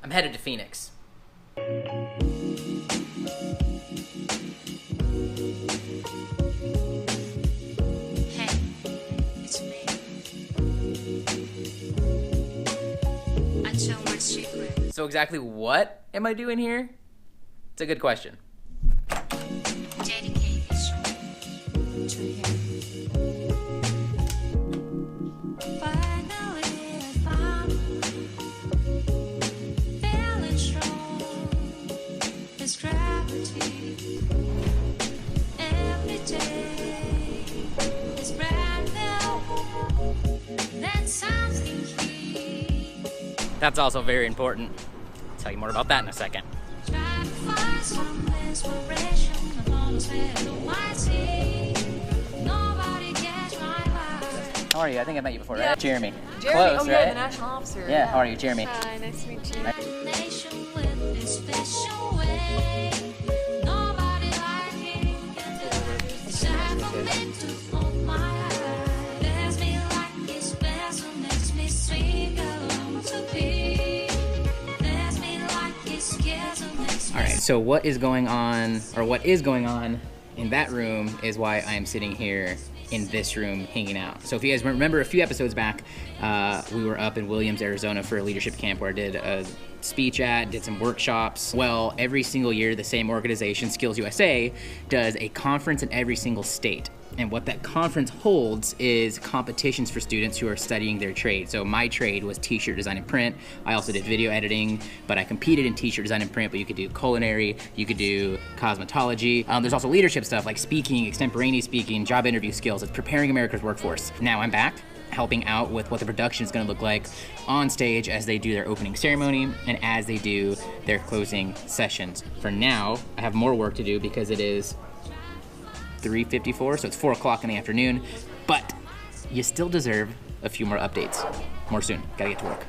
I'm headed to Phoenix. So exactly what am I doing here? It's a good question. That's also very important. I'll tell you more about that in a second. How are you? I think I met you before, right? Jeremy. Jeremy, Close, yeah, right? the national officer. Yeah, how are you, Jeremy? Hi, nice to meet you. Alright, so what is going on in that room is why I am sitting here in this room hanging out. So if you guys remember a few episodes back, we were up in Williams, Arizona for a leadership camp where I did a speech at, did some workshops. Well, every single year, the same organization, Skills USA, does a conference in every single state. And what that conference holds is competitions for students who are studying their trade. So my trade was t-shirt design and print. I also did video editing, but I competed in t-shirt design and print, but you could do culinary, you could do cosmetology. There's also leadership stuff like speaking, extemporaneous speaking, job interview skills. It's preparing America's workforce. Now I'm back helping out with what the production is gonna look like on stage as they do their opening ceremony and as they do their closing sessions. For now, I have more work to do because it is 3:54, so it's 4 o'clock in the afternoon, but you still deserve a few more updates. More soon, gotta get to work.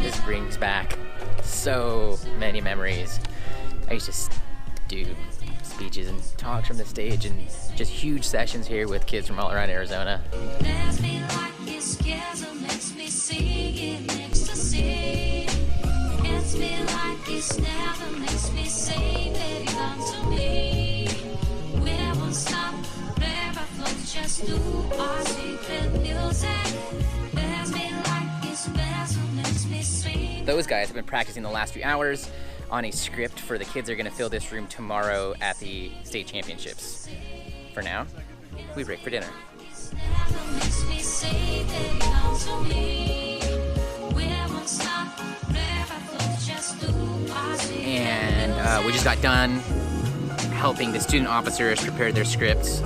This brings back so many memories. I used to do speeches and talks from the stage and just huge sessions here with kids from all around Arizona. Those guys have been practicing the last few hours on a script for the kids that are going to fill this room tomorrow at the state championships. For now, we break for dinner. And we just got done helping the student officers prepare their scripts.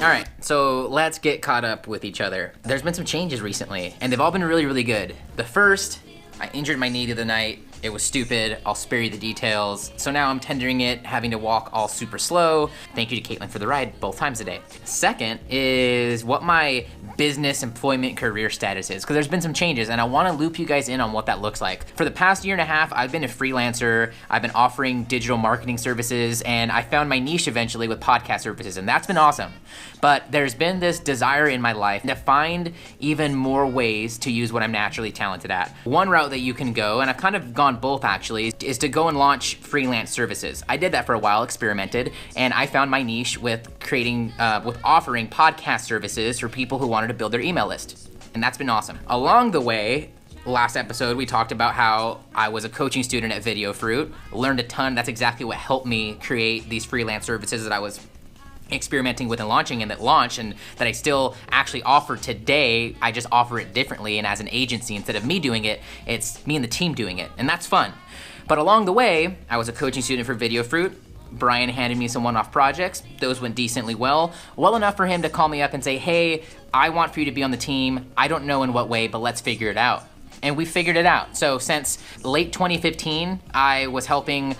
Alright, so let's get caught up with each other. There's been some changes recently, and they've all been really, really good. The first, I injured my knee the other night. It was stupid. I'll spare you the details. So now I'm tendering it, having to walk all super slow. Thank you to Caitlin for the ride both times a day. Second is what my business, employment, career status is, because there's been some changes and I want to loop you guys in on what that looks like. For the past year and a half, I've been a freelancer. I've been offering digital marketing services, and I found my niche eventually with podcast services, and that's been awesome. But there's been this desire in my life to find even more ways to use what I'm naturally talented at. One route that you can go, and I've kind of gone both actually, is to go and launch freelance services. I did that for a while, experimented, and I found my niche with offering podcast services for people who wanted to build their email list. And that's been awesome. Along the way, last episode, we talked about how I was a coaching student at VIDEOFRUIT, learned a ton. That's exactly what helped me create these freelance services that I was experimenting with and launching, and that launched, and that I still actually offer today. I just offer it differently, and as an agency, instead of me doing it, it's me and the team doing it, and that's fun. But along the way, I was a coaching student for VIDEOFRUIT. Brian handed me some one-off projects. Those went decently well enough for him to call me up and say, hey, I want for you to be on the team. I don't know in what way, but let's figure it out. and we figured it out. So since late 2015, I was helping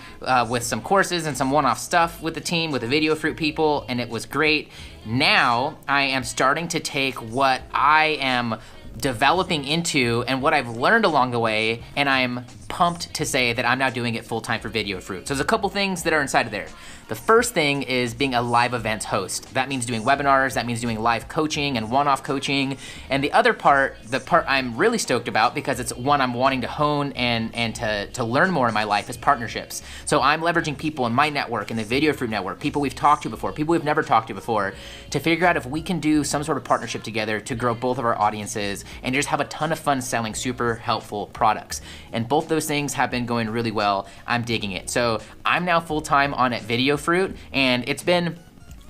with some courses and some one-off stuff with the team, with the VideoFruit people, and it was great. Now I am starting to take what I am developing into and what I've learned along the way, and I'm pumped to say that I'm now doing it full-time for VideoFruit. So there's a couple things that are inside of there. The first thing is being a live events host. That means doing webinars, that means doing live coaching and one-off coaching. And the other part, the part I'm really stoked about, because it's one I'm wanting to hone and to learn more in my life, is partnerships. So I'm leveraging people in my network, in the VideoFruit network, people we've talked to before, people we've never talked to before, to figure out if we can do some sort of partnership together to grow both of our audiences and just have a ton of fun selling super helpful products. And both those things have been going really well. I'm digging it. So I'm now full-time on at VideoFruit, and it's been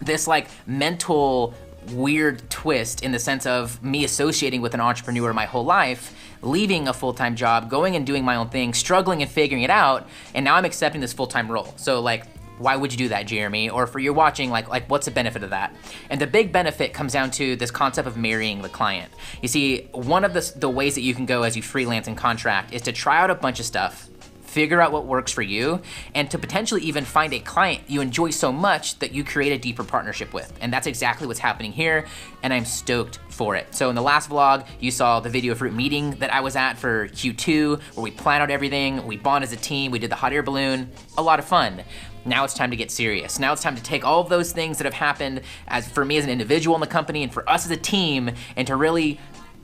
this like mental weird twist in the sense of me associating with an entrepreneur my whole life, leaving a full-time job, going and doing my own thing, struggling and figuring it out, and now I'm accepting this full-time role. So like, why would you do that, Jeremy? Or for you watching, like what's the benefit of that? And the big benefit comes down to this concept of marrying the client. You see, one of the ways that you can go as you freelance and contract is to try out a bunch of stuff, figure out what works for you, and to potentially even find a client you enjoy so much that you create a deeper partnership with. And that's exactly what's happening here, and I'm stoked for it. So in the last vlog, you saw the VideoFruit meeting that I was at for Q2, where we planned out everything, we bond as a team, we did the hot air balloon, a lot of fun. Now it's time to get serious. Now it's time to take all of those things that have happened as for me as an individual in the company and for us as a team, and to really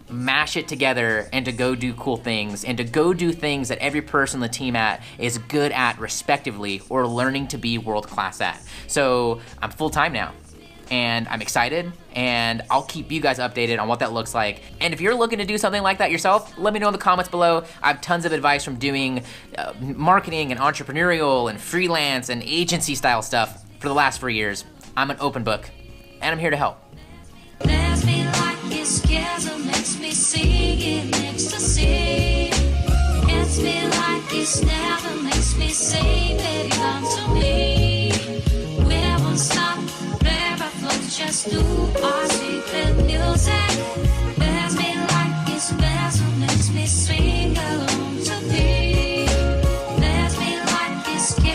mash it together and to go do cool things and to go do things that every person on the team is good at respectively, or learning to be world-class at. So I'm full-time now, and I'm excited, and I'll keep you guys updated on what that looks like. And if you're looking to do something like that yourself, let me know in the comments below. I have tons of advice from doing marketing and entrepreneurial and freelance and agency style stuff for the last 4 years. I'm an open book, and I'm here to help. Makes me sing in ecstasy. It's me like it's never makes me sing.